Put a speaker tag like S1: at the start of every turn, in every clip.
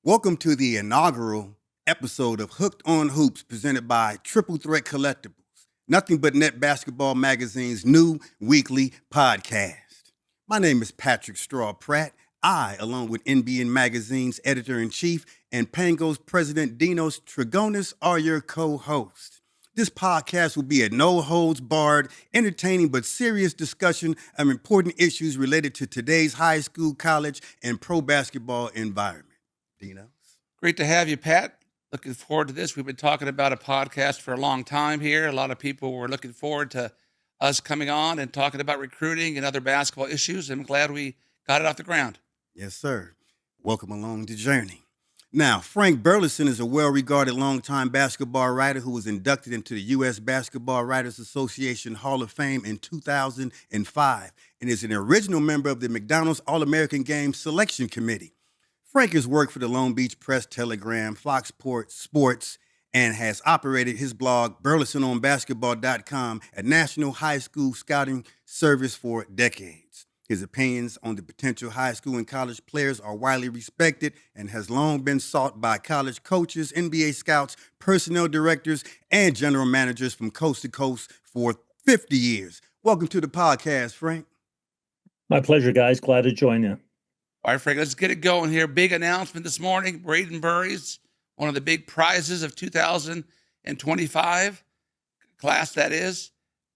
S1: Welcome to the inaugural episode of Hooked on Hoops presented by Triple Threat Collectibles, nothing but Net Basketball Magazine's new weekly podcast. My name is Patrick Straw Pratt. I, along with NBN Magazine's editor-in-chief and Pango's president Dinos Trigonis, are your co-hosts. This podcast will be a no-holds-barred, entertaining but serious discussion of important issues related to today's high school, college, and pro basketball environment. Dinos?
S2: Great to have you, Pat. Looking forward to this. We've been talking about a podcast for a long time here. A lot of people were looking forward to us coming on and talking about recruiting and other basketball issues. I'm glad we got it off the ground.
S1: Yes, sir. Welcome along the journey. Now, Frank Burlison is a well-regarded longtime basketball writer who was inducted into the U.S. Basketball Writers Association Hall of Fame in 2005 and is an original member of the McDonald's All-American Games Selection Committee. Frank has worked for the Long Beach Press-Telegram, Fox Sports, and has operated his blog, BurlisonOnBasketball.com, a national high school scouting service for decades. His opinions on the potential high school and college players are widely respected and has long been sought by college coaches, NBA scouts, personnel directors, and general managers from coast to coast for 50 years. Welcome to the podcast, Frank.
S3: My pleasure, guys. Glad to join you.
S2: All right, Frank, let's get it going here. Big announcement this morning. Brayden Burries, one of the big prizes of 2025 class, that is,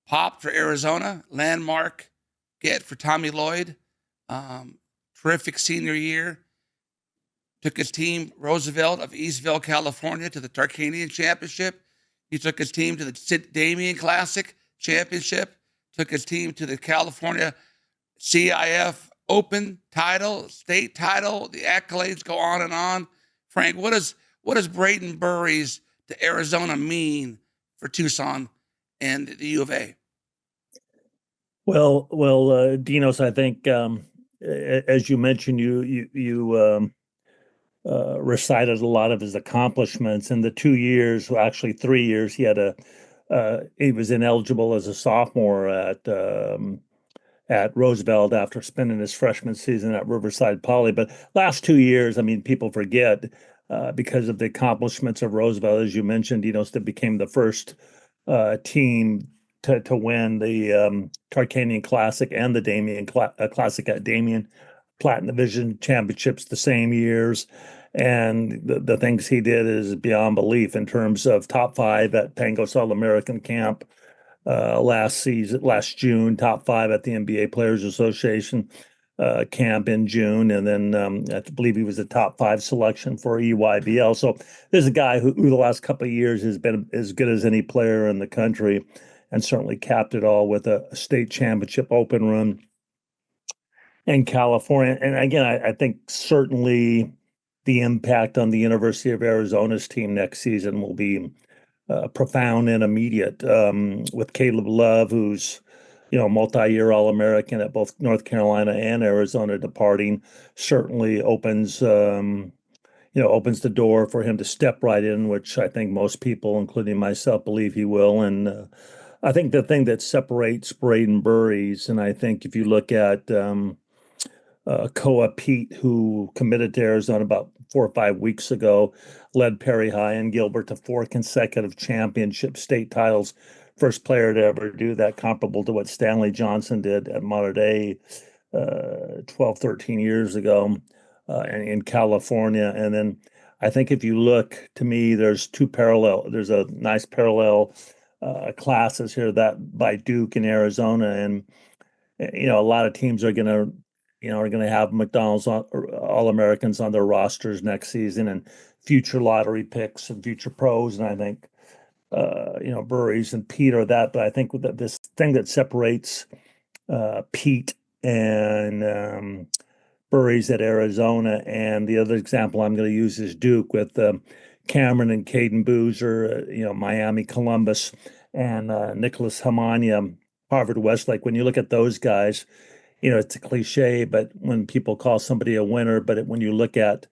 S2: popped for Arizona. Landmark get for Tommy Lloyd. Terrific senior year. Took his team, Roosevelt of Eastville, California, to the Tarkanian Championship. He took his team to the St. Damien Classic Championship. Took his team to the California CIF Open title, state title. The accolades go on and on. Frank, what does Brayden Burries to Arizona mean for Tucson and the U of A?
S3: Well, Dinos, I think as you mentioned, you recited a lot of his accomplishments in the 2 years, well, actually 3 years. He was ineligible as a sophomore at Roosevelt after spending his freshman season at Riverside Poly. But last 2 years, I mean, people forget because of the accomplishments of Roosevelt, as you mentioned, that became the first team to win the Tarkanian Classic and the Damien Classic at Damien Platinum Division championships the same years. And the things he did is beyond belief in terms of top 5 at Pango's All-American Camp last June, top 5 at the NBA Players Association camp in June, and then I believe he was a top 5 selection for EYBL. So there's a guy who the last couple of years has been as good as any player in the country, and certainly capped it all with a state championship open run in California. And again, I think certainly the impact on the University of Arizona's team next season will be profound and immediate, with Caleb Love, who's multi-year All-American at both North Carolina and Arizona, departing. Certainly opens the door for him to step right in, which I think most people, including myself, believe he will. And I think the thing that separates Brayden Burries, and I think if you look at Koa Peat, who committed to Arizona about 4 or 5 weeks ago, led Perry High and Gilbert to 4 consecutive championship state titles. First player to ever do that, comparable to what Stanley Johnson did at Mater Dei 12, 13 years ago in California. And then I think if you look, to me, there's a nice parallel classes here, that by Duke in Arizona. And, a lot of teams are going to have McDonald's All-Americans on their rosters next season, and future lottery picks and future pros. And I think, Burries and Pete are that. But I think that this thing that separates Pete and Burries at Arizona, and the other example I'm going to use is Duke with Cameron and Caden Boozer, Miami, Columbus, and Nicholas Hamania, Harvard Westlake. When you look at those guys, it's a cliche, but when people call somebody a winner, but when you look at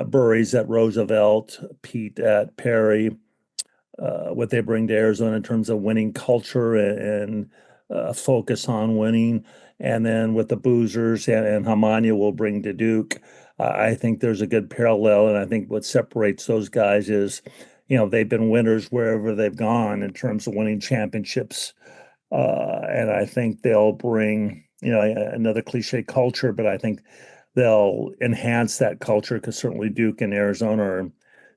S3: Burries at Roosevelt, Pete at Perry, what they bring to Arizona in terms of winning culture and focus on winning, and then with the Boozers and Hamania will bring to Duke. I think there's a good parallel, and I think what separates those guys is, they've been winners wherever they've gone in terms of winning championships. And I think they'll bring, another cliche culture, but I think they'll enhance that culture because certainly Duke and Arizona are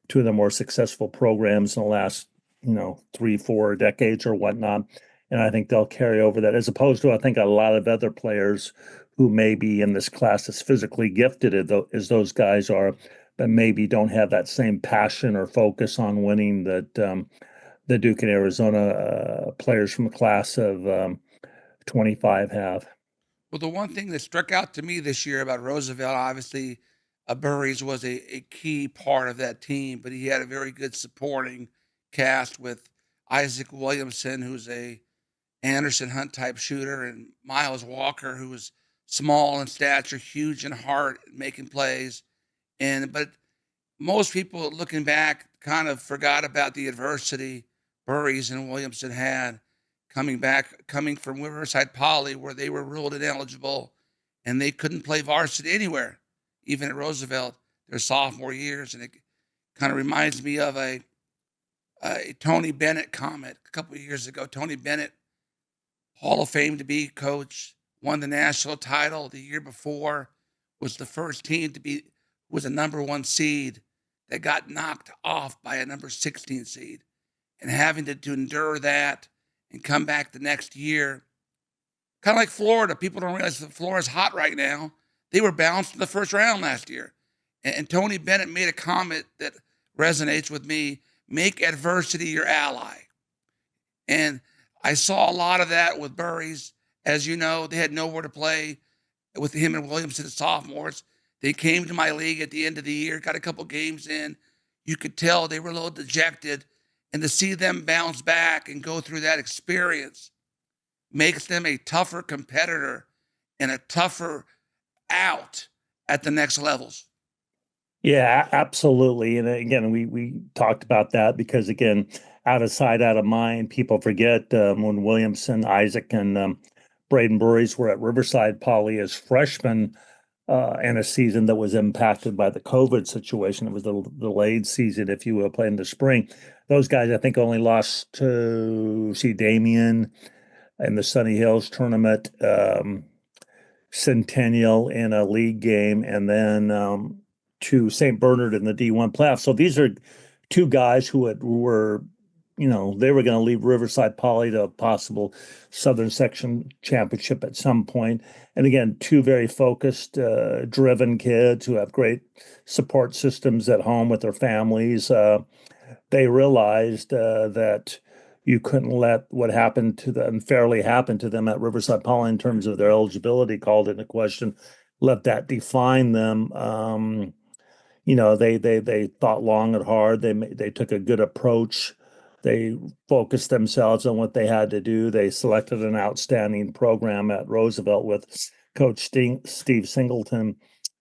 S3: two of the more successful programs in the last, 3, 4 decades or whatnot. And I think they'll carry over that, as opposed to, I think, a lot of other players who may be in this class as physically gifted as those guys are, but maybe don't have that same passion or focus on winning that the Duke and Arizona players from the class of 25 have.
S2: Well, the one thing that struck out to me this year about Roosevelt, obviously, Burries was a key part of that team, but he had a very good supporting cast with Isaac Williamson, who's a Anderson Hunt type shooter, and Miles Walker, who was small in stature, huge in heart, making plays. But most people looking back kind of forgot about the adversity Burries and Williamson had coming from Riverside Poly, where they were ruled ineligible and they couldn't play varsity anywhere, even at Roosevelt, their sophomore years. And it kind of reminds me of a Tony Bennett comment a couple of years ago. Tony Bennett, Hall of Fame to be coach, won the national title the year before, was the first team to be, was a number 1 seed that got knocked off by a number 16 seed. And having to endure that and come back the next year, kind of like Florida. People don't realize that Florida's hot right now. They were bounced in the first round last year. And Tony Bennett made a comment that resonates with me: make adversity your ally. And I saw a lot of that with Burries. As you know, they had nowhere to play with him and Williamson as sophomores. They came to my league at the end of the year, got a couple games in. You could tell they were a little dejected. And to see them bounce back and go through that experience makes them a tougher competitor and a tougher out at the next levels.
S3: Yeah, absolutely. And again, we talked about that because, again, out of sight, out of mind, people forget when Williamson, Isaac, and Brayden Burries were at Riverside Poly as freshmen in a season that was impacted by the COVID situation. It was the delayed season, if you will, playing in the spring. Those guys, I think, only lost to Damien in the Sunny Hills tournament, Centennial in a league game, and then to St. Bernard in the D1 playoffs. So these are two guys who were, they were going to leave Riverside Poly to a possible Southern Section championship at some point. And again, two very focused, driven kids who have great support systems at home with their families. They realized that you couldn't let what happened to them unfairly happen to them at Riverside Poly in terms of their eligibility called into question. Let that define them. They thought long and hard. They took a good approach. They focused themselves on what they had to do. They selected an outstanding program at Roosevelt with Coach Steve Singleton,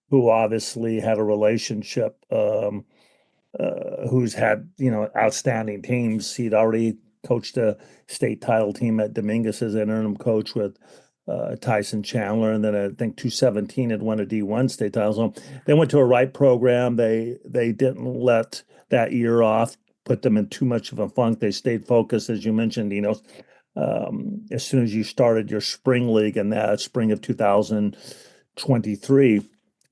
S3: who obviously had a relationship, who's had, outstanding teams. He'd already coached a state title team at Dominguez as an interim coach with Tyson Chandler, and then I think 2017 had won a D1 state title. So they went to a right program. They didn't let that year off put them in too much of a funk. They stayed focused, as you mentioned, as soon as you started your spring league in that spring of 2023,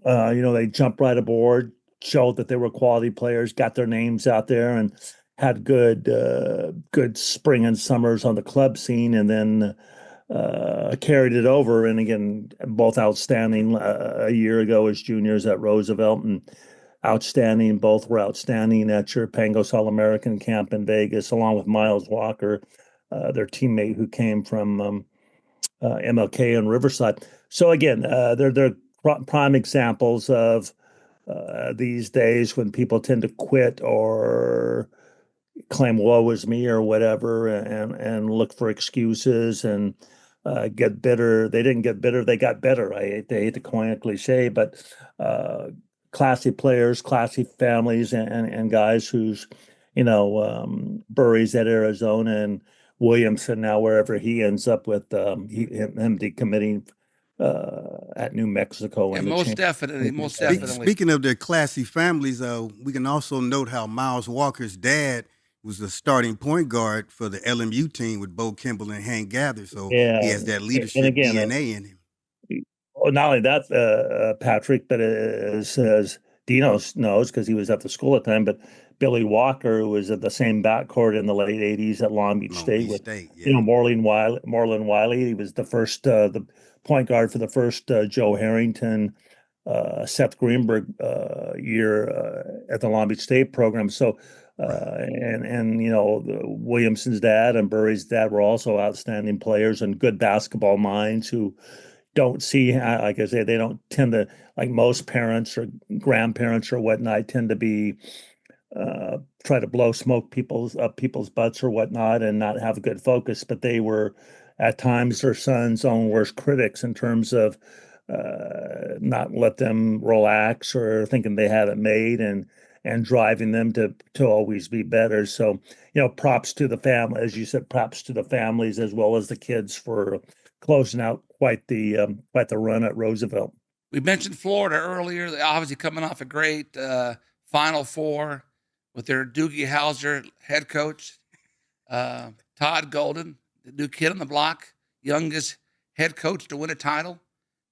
S3: they jumped right aboard, showed that they were quality players, got their names out there, and had good spring and summers on the club scene, and then carried it over. And again, both outstanding a year ago as juniors at Roosevelt, and outstanding. Both were outstanding at your Pangos All-American camp in Vegas, along with Miles Walker, their teammate who came from MLK and Riverside. So again, they're prime examples of these days when people tend to quit or claim woe is me or whatever, and look for excuses and get bitter. They didn't get bitter; they got better. I hate the coin cliche, but classy players, classy families, and guys who's Burries at Arizona and Williamson now wherever he ends up with him decommitting at New Mexico.
S2: Yeah,
S3: And the
S2: most definitely, most definitely.
S1: Speaking of their classy families, we can also note how Miles Walker's dad was the starting point guard for the LMU team with Bo Kimball and Hank Gather. So he
S3: Yeah,
S1: has that
S3: and
S1: leadership
S3: again,
S1: DNA in him.
S3: not only that, Patrick, but as Dinos knows because he was at the school at the time, but Billy Walker, who was at the same backcourt in the late '80s at Long Beach
S1: Long
S3: State
S1: Beach
S3: with,
S1: State, yeah.
S3: Moreland Wiley. He was the first, the point guard for the first Joe Harrington, Seth Greenberg year at the Long Beach State program. So,
S1: Right.
S3: and Williamson's dad and Burries' dad were also outstanding players and good basketball minds who don't see, like I say, they don't tend to, like most parents or grandparents or whatnot, tend to be try to blow smoke people's butts or whatnot and not have a good focus. But they were at times their son's own worst critics in terms of not let them relax or thinking they had it made and driving them to always be better. So, props to the family, as you said, props to the families as well as the kids for closing out quite the run at Roosevelt.
S2: We mentioned Florida earlier. They're obviously coming off a great Final Four with their Doogie Howser head coach, Todd Golden, the new kid on the block, youngest head coach to win a title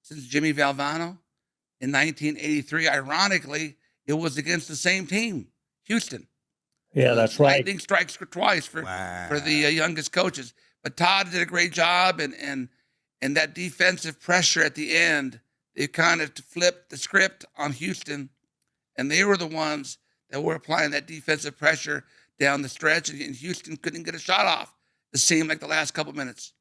S2: since Jimmy Valvano in 1983. Ironically, it was against the same team, Houston.
S3: Yeah, that's right.
S2: Lightning strikes twice for the youngest coaches. But Todd did a great job, and that defensive pressure at the end, it kind of flipped the script on Houston, and they were the ones that were applying that defensive pressure down the stretch, and Houston couldn't get a shot off. It seemed like the last couple minutes.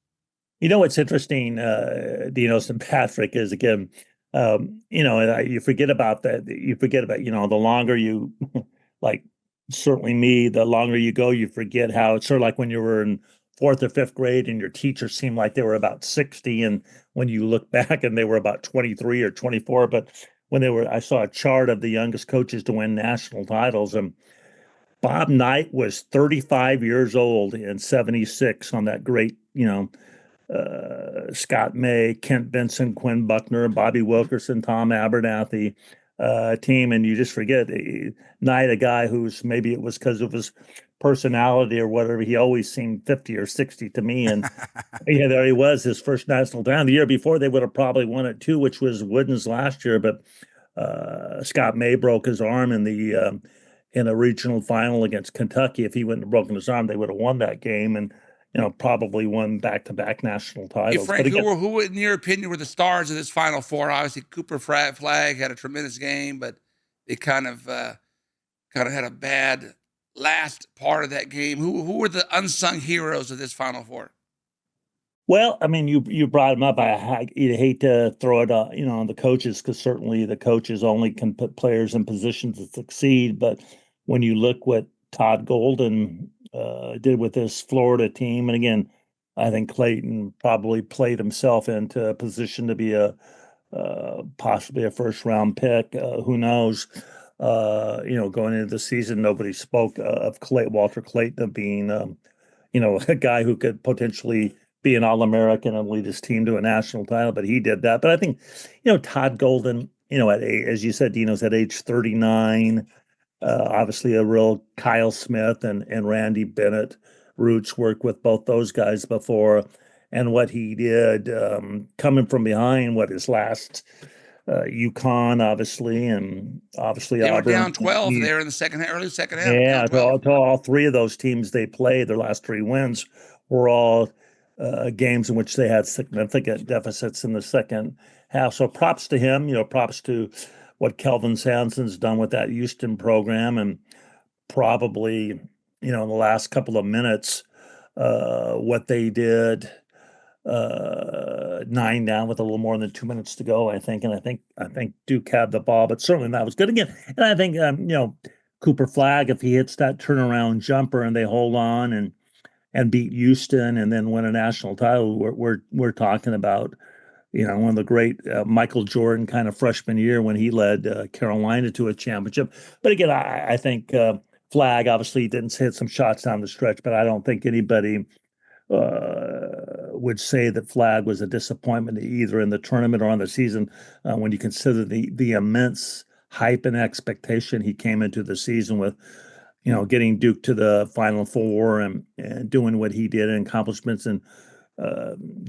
S3: What's interesting, Dinos and Patrick, is again, you forget about that. You forget about, the longer you, like certainly me, the longer you go, you forget how it's sort of like when you were in fourth or fifth grade and your teachers seemed like they were about 60. And when you look back and they were about 23 or 24, but when I saw a chart of the youngest coaches to win national titles, and Bob Knight was 35 years old in '76 on that great, Scott May, Kent Benson, Quinn Buckner, Bobby Wilkerson, Tom Abernathy team. And you just forget Knight, a guy who's, maybe it was because of his personality or whatever, he always seemed 50 or 60 to me. And yeah, there he was, his first national title. The year before, they would have probably won it too, which was Wooden's last year. But Scott May broke his arm in a regional final against Kentucky. If he wouldn't have broken his arm, they would have won that game and probably won back-to-back national titles.
S2: Hey, Frank, who in your opinion were the stars of this Final Four? Obviously, Cooper Flag had a tremendous game, but they kind of had a bad last part of that game. Who were the unsung heroes of this Final Four?
S3: Well, I mean, you brought them up. I hate to throw it, on the coaches, because certainly the coaches only can put players in positions to succeed. But when you look what Todd Golden did with this Florida team, and again, I think Clayton probably played himself into a position to be possibly a first round pick. Who knows? Going into the season, nobody spoke of Walter Clayton being, a guy who could potentially be an All-American and lead his team to a national title, but he did that. But I think, Todd Golden, as you said, Dino's at age 39, obviously a real Kyle Smith and Randy Bennett roots, worked with both those guys before. And what he did, coming from behind, his last UConn, obviously, and obviously
S2: they
S3: Auburn.
S2: Were down 12 there in the early second half.
S3: Yeah, to all three of those teams they played, their last three wins were all games in which they had significant deficits in the second half. So props to him, props to what Kelvin Sampson's done with that Houston program, and probably, in the last couple of minutes, what they did, 9 down with a little more than 2 minutes to go, I think. And I think Duke had the ball, but certainly that was good again. And I think, Cooper Flag, if he hits that turnaround jumper and they hold on and beat Houston and then win a national title, we're talking about, one of the great Michael Jordan kind of freshman year when he led Carolina to a championship. But again, I think Flag obviously didn't hit some shots down the stretch, but I don't think anybody would say that Flagg was a disappointment either in the tournament or on the season when you consider the immense hype and expectation he came into the season with, getting Duke to the Final Four and doing what he did and accomplishments and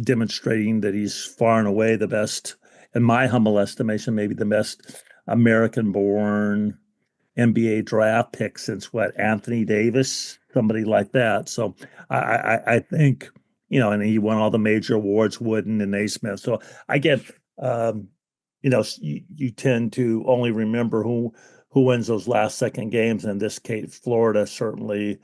S3: demonstrating that he's far and away the best, in my humble estimation, maybe the best American-born NBA draft pick since Anthony Davis, somebody like that. So I think, and he won all the major awards, Wooden and Naismith. So I get, you tend to only remember who wins those last second games. In this case, Florida certainly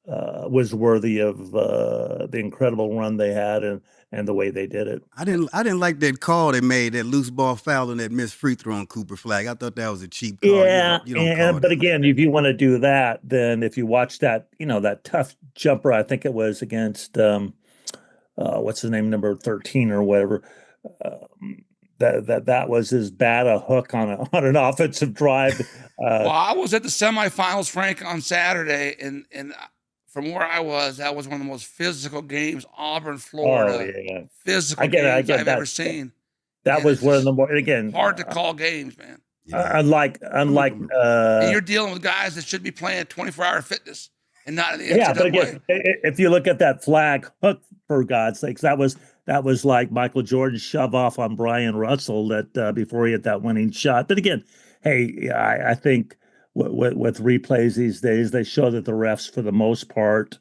S3: was worthy of the incredible run they had and the way they did it.
S1: I didn't like that call they made, that loose ball foul and that missed free throw on Cooper Flagg. I thought that was a cheap call.
S3: Yeah,
S1: you don't call
S3: but
S1: that
S3: again, if you want to do that, then if you watch that, that tough jumper, I think it was against what's his name, number 13 or whatever. That was as bad a hook on an offensive drive.
S2: Well, I was at the semifinals, Frank, on Saturday, and from where I was, that was one of the most physical games, Auburn, Florida.
S3: Oh, yeah.
S2: Physical games I've ever seen.
S3: That was one of the more, again,
S2: hard to call games, man.
S3: Unlike
S2: and you're dealing with guys that should be playing 24-hour fitness and not in the NCAA.
S3: But again, if you look at that Flagg hook, for God's sakes, that was like Michael Jordan's shove off on Brian Russell that before he hit that winning shot. But again, hey, I think with replays these days, they show that the refs, for the most part,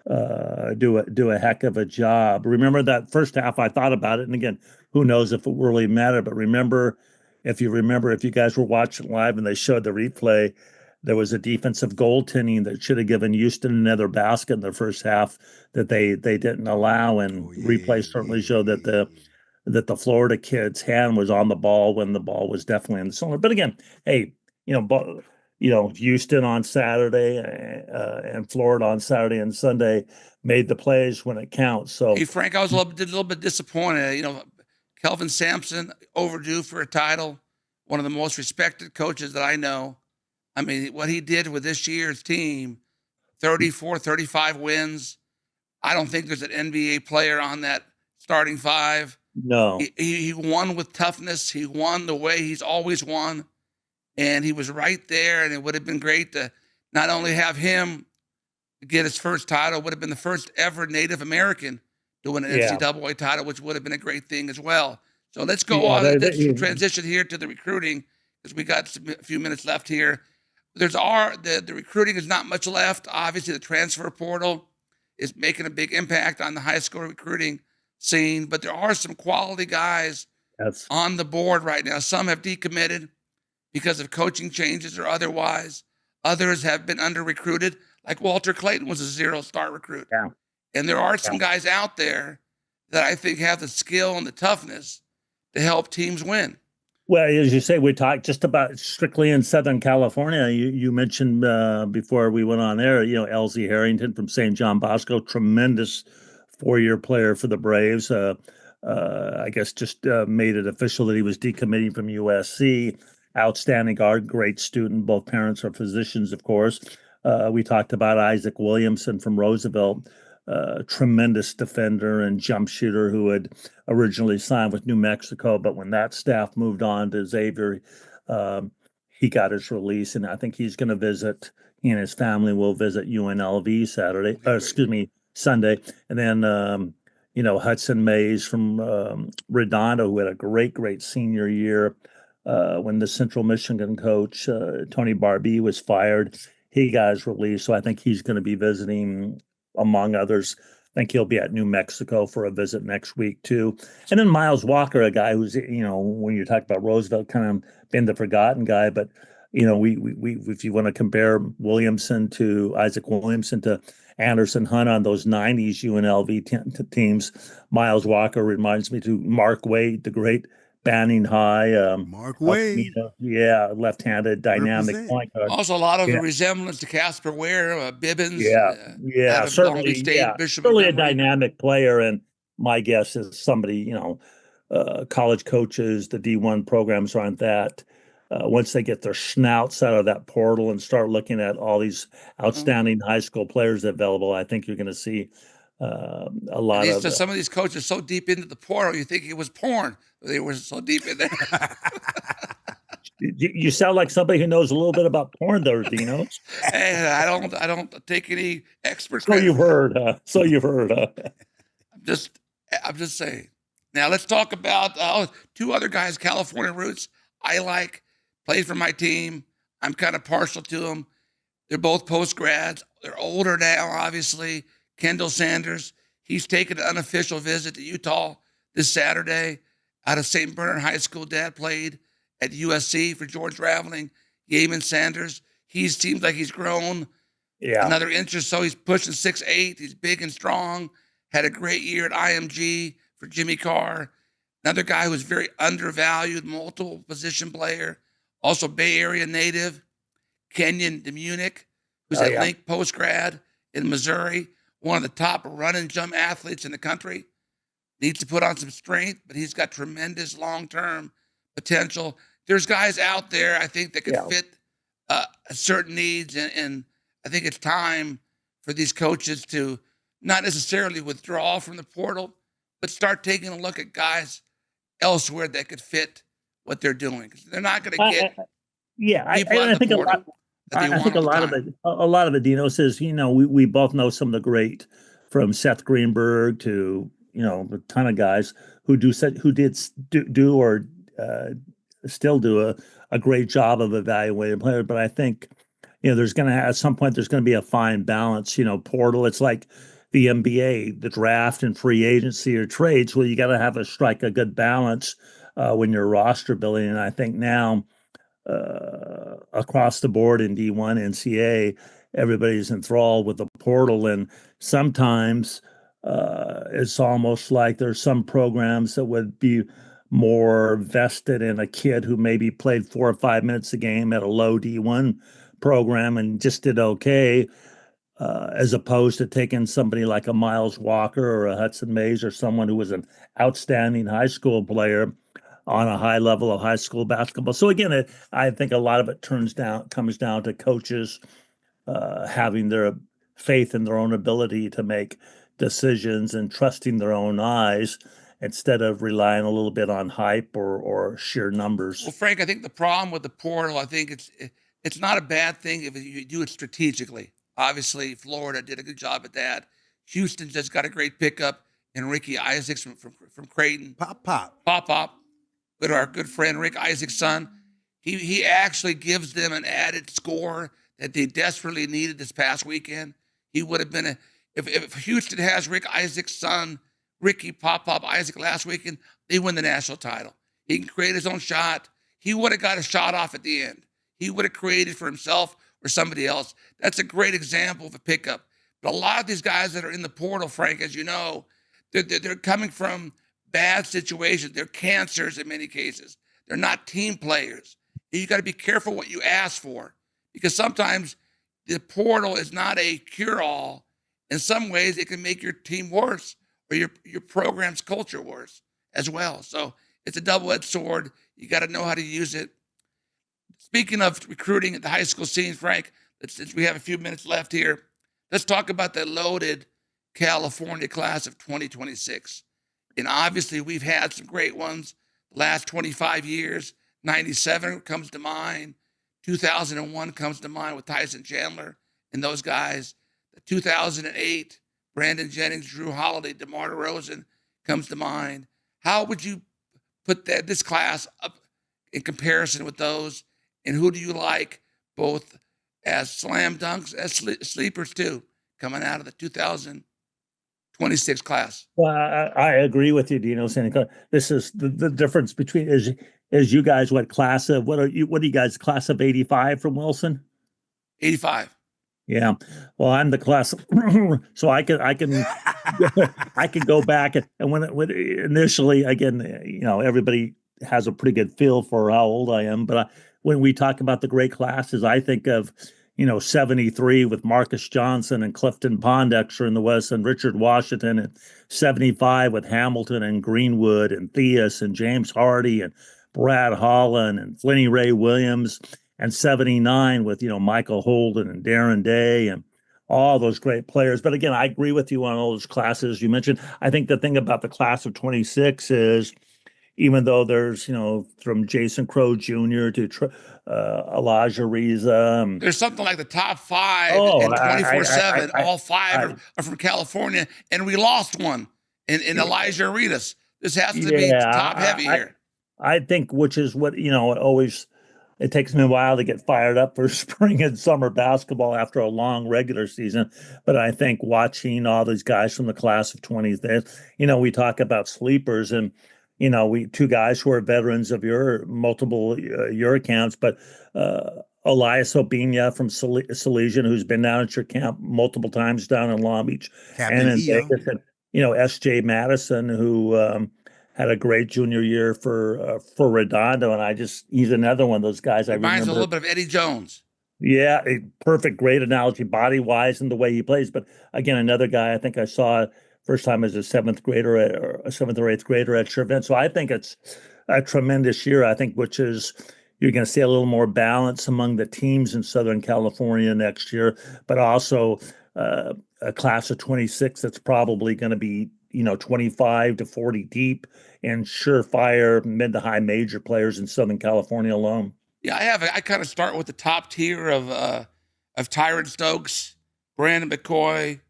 S3: do a heck of a job. Remember that first half? I thought about it, and again, who knows if it really mattered? But if you guys were watching live and they showed the replay, there was a defensive goaltending that should have given Houston another basket in the first half that they didn't allow, and replay certainly showed that the Florida kid's hand was on the ball when the ball was definitely in the cylinder. But again, hey, Houston on Saturday and Florida on Saturday and Sunday made the plays when it counts. So,
S2: hey, Frank, I was a little bit disappointed. Kelvin Sampson overdue for a title, one of the most respected coaches that I know. I mean, what he did with this year's team, 34, 35 wins. I don't think there's an NBA player on that starting five.
S3: No.
S2: He won with toughness. He won the way he's always won. And he was right there, and it would have been great to not only have him get his first title, it would have been the first ever Native American to win an NCAA title, which would have been a great thing as well. So let's go on. Let's transition here to the recruiting, because we got a few minutes left here. The recruiting is not much left. Obviously, the transfer portal is making a big impact on the high school recruiting scene, but there are some quality guys on the board right now. Some have decommitted because of coaching changes or otherwise. Others have been under-recruited, like Walter Clayton was a 0-star recruit.
S3: Yeah.
S2: And there are some guys out there that I think have the skill and the toughness to help teams win.
S3: Well, as you say, we talked just about strictly in Southern California. You mentioned before we went on there, Elsie Harrington from St. John Bosco, tremendous 4-year player for the Braves. I guess just made it official that he was decommitting from USC. Outstanding guard, great student. Both parents are physicians, of course. We talked about Isaac Williamson from Roosevelt, tremendous defender and jump shooter who had originally signed with New Mexico, but when that staff moved on to Xavier, he got his release, and I think he's going to visit. He and his family will visit UNLV Sunday, and then Hudson Mays from Redondo, who had a great senior year when the Central Michigan coach Tony Barbee was fired. He got his release, so I think he's going to be visiting, among others. I think he'll be at New Mexico for a visit next week too. And then Miles Walker, a guy who's, when you talk about Roosevelt, kind of been the forgotten guy, but we if you want to compare Isaac Williamson to Anderson Hunt on those 90s UNLV teams, Miles Walker reminds me to Mark Wade, the great Banning High.
S1: Mark Wade.
S3: Left-handed dynamic point guard.
S2: Also a lot of a resemblance to Casper Ware, Bibbins.
S3: Certainly.
S2: State, Bishop
S3: certainly a dynamic player, and my guess is somebody, college coaches, the D1 programs aren't that. Once they get their snouts out of that portal and start looking at all these outstanding high school players available, I think you're going to see A lot of
S2: some of these coaches are so deep into the portal, you think it was porn. They were so deep in there.
S3: You sound like somebody who knows a little bit about porn, there, Dinos.
S2: And I don't take any expert
S3: So
S2: credit.
S3: you've heard. So you've heard.
S2: I'm just saying. Now let's talk about two other guys, California roots. I like, played for my team. I'm kind of partial to them. They're both post grads. They're older now, obviously. Kendall Sanders, he's taken an unofficial visit to Utah this Saturday out of St. Bernard High School. Dad played at USC for George Raveling. Yeaman Sanders, he seems like he's grown another inch or so. He's pushing 6'8". He's big and strong. Had a great year at IMG for Jimmy Carr. Another guy who was very undervalued, multiple position player. Also Bay Area native, Kenyon DeMunick, who's at Link post-grad in Missouri. One of the top run and jump athletes in the country. Needs to put on some strength, but he's got tremendous long-term potential. There's guys out there, I think, that could fit certain needs, and I think it's time for these coaches to not necessarily withdraw from the portal, but start taking a look at guys elsewhere that could fit what they're doing. 'Cause they're not going to get people
S3: I think a lot. I think a lot of it, Dino, says, we both know some of the great, from Seth Greenberg to, a ton of guys who did or still do a great job of evaluating players. But I think, at some point, there's going to be a fine balance, portal. It's like the NBA, the draft and free agency or trades. Well, you got to strike a good balance when you're roster building. And I think now, across the board in D1, NCAA, everybody's enthralled with the portal, and sometimes it's almost like there's some programs that would be more vested in a kid who maybe played 4 or 5 minutes a game at a low D1 program and just did okay, as opposed to taking somebody like a Miles Walker or a Hudson Mays or someone who was an outstanding high school player on a high level of high school basketball. So again, I think a lot of it comes down to coaches having their faith in their own ability to make decisions and trusting their own eyes instead of relying a little bit on hype or sheer numbers.
S2: Well, Frank, I think the problem with the portal, I think it's not a bad thing if you do it strategically. Obviously, Florida did a good job at that. Houston just got a great pickup in Ricky Isaacs from Creighton. Pop. With our good friend Rick Isaac's son. He actually gives them an added score that they desperately needed this past weekend. He would have been if Houston has Rick Isaac's son, Ricky Pop Isaac last weekend, they win the national title. He can create his own shot. He would have got a shot off at the end. He would have created for himself or somebody else. That's a great example of a pickup. But a lot of these guys that are in the portal, Frank, as you know, they're coming from bad situations. They're cancers in many cases. They're not team players. You got to be careful what you ask for, because sometimes the portal is not a cure-all. In some ways, it can make your team worse or your program's culture worse as well. So it's a double-edged sword. You got to know how to use it. Speaking of recruiting at the high school scene, Frank, since we have a few minutes left here, let's talk about the loaded California class of 2026. And obviously, we've had some great ones the last 25 years. 97 comes to mind. 2001 comes to mind with Tyson Chandler and those guys. The 2008, Brandon Jennings, Drew Holiday, DeMar DeRozan comes to mind. How would you put this class up in comparison with those? And who do you like both as slam dunks, as sleepers too, coming out of the 2026 class?
S3: Well, I agree with you, Dino. This is the difference between is you guys what are you guys, class of 85 from Wilson?
S2: 85.
S3: Yeah. Well, I'm the class, so I can I can go back and when initially, again, everybody has a pretty good feel for how old I am, but when we talk about the great classes, I think of 73 with Marcus Johnson and Clifton Pondexter in the West, and Richard Washington, and 75 with Hamilton and Greenwood and Theus and James Hardy and Brad Holland and Flinny Ray Williams, and 79 with Michael Holden and Darren Day and all those great players. But again, I agree with you on all those classes you mentioned. I think the thing about the class of 26 is, even though there's, from Jason Crow Jr. to Elijah Reza.
S2: There's something like the top five
S3: Oh,
S2: in 24/7. All five
S3: I-
S2: are from California, and we lost one in Elijah Arenas. This has to be
S3: Yeah,
S2: top heavy here.
S3: I think, which is what, it takes me a while to get fired up for spring and summer basketball after a long regular season. But I think watching all these guys from the class of 20s, we talk about sleepers, and, we two guys who are veterans of your multiple your accounts, but Elias Obinia from Salesian, who's been down at your camp multiple times down in Long Beach
S1: Captain
S3: and in
S1: EO.
S3: Vegas, and S.J. Madison, who had a great junior year for Redondo, and he's another one of those guys I
S2: Reminds
S3: remember.
S2: a little bit of Eddie Jones.
S3: Yeah, a perfect, great analogy, body wise, and the way he plays. But again, another guy I think I saw first time as a seventh or eighth grader at your event. So I think it's a tremendous year. I think which is you're going to see a little more balance among the teams in Southern California next year, but also a class of 26 that's probably going to be 25 to 40 deep and surefire mid to high major players in Southern California alone.
S2: Yeah, I kind of start with the top tier of Tyron Stokes, Brandon McCoy,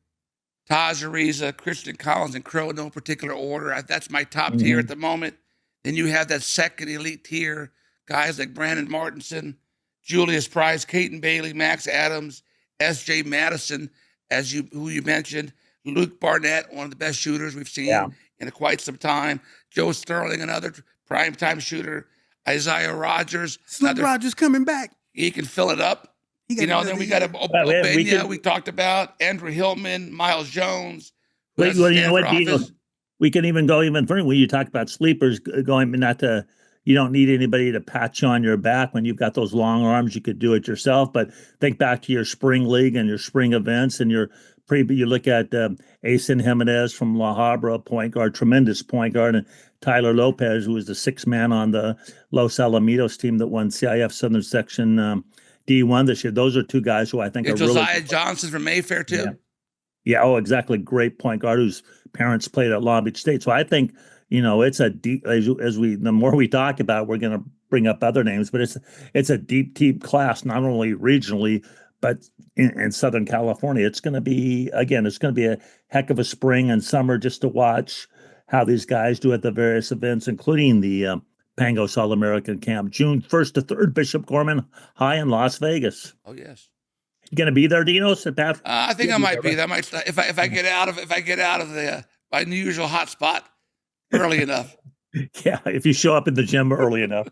S2: Taj Ariza, Christian Collins, and Crow in no particular order. That's my top tier at the moment. Then you have that second elite tier, guys like Brandon Martinson, Julius Price, Caton Bailey, Max Adams, S.J. Madison, who you mentioned, Luke Barnett, one of the best shooters we've seen in quite some time, Joe Sterling, another primetime shooter, Isaiah Rogers.
S1: Rogers coming back.
S2: He can fill it up. Then we got Obenia, we talked about, Andrew Hillman, Miles Jones.
S3: Well, you know what, Dino? We can even go even further. When you talk about sleepers, you don't need anybody to pat you on your back when you've got those long arms. You could do it yourself. But think back to your spring league and your spring events, and you look at Asen Jimenez from La Habra, point guard, tremendous point guard, and Tyler Lopez, who was the sixth man on the Los Alamitos team that won CIF Southern Section D1 this year. Those are two guys who I think are
S2: Josiah
S3: really.
S2: Johnson from Mayfair too.
S3: Yeah. Oh, exactly. Great point guard whose parents played at Long Beach State. So I think it's a deep. The more we talk about, we're going to bring up other names, but it's a deep class, not only regionally but in Southern California. It's going to be a heck of a spring and summer just to watch how these guys do at the various events, including the Pangos All-American Camp, June 1st to 3rd, Bishop Gorman High in Las Vegas.
S2: Oh yes.
S3: You going to be there, Dinos?
S2: I think I might be there. I might if I get out of the my usual hot spot early enough.
S3: Yeah, if you show up in the gym early enough.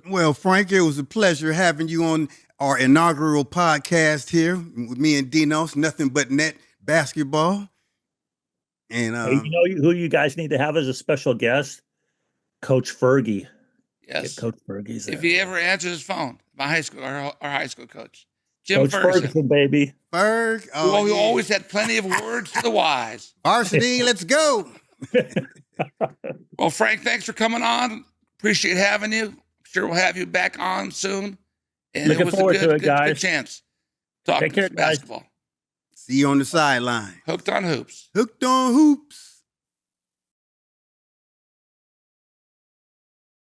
S1: Well, Frank, it was a pleasure having you on our inaugural podcast here with me and Dinos, Nothing But Net Basketball. And
S3: who you guys need to have as a special guest? Coach Fergie.
S2: Yes,
S3: Coach Fergie's there.
S2: If he ever answers his phone, our high school coach, Jim
S3: Coach Ferguson, baby.
S1: Ferg.
S2: We always had plenty of words for the wise.
S1: Varsity, let's go.
S2: Well, Frank, thanks for coming on. Appreciate having you. Sure we'll have you back on soon. And
S3: Looking forward to it, guys.
S2: Good chance. Talk
S3: Take care,
S2: basketball.
S1: See you on the sideline.
S2: Hooked on hoops.
S1: Hooked on hoops.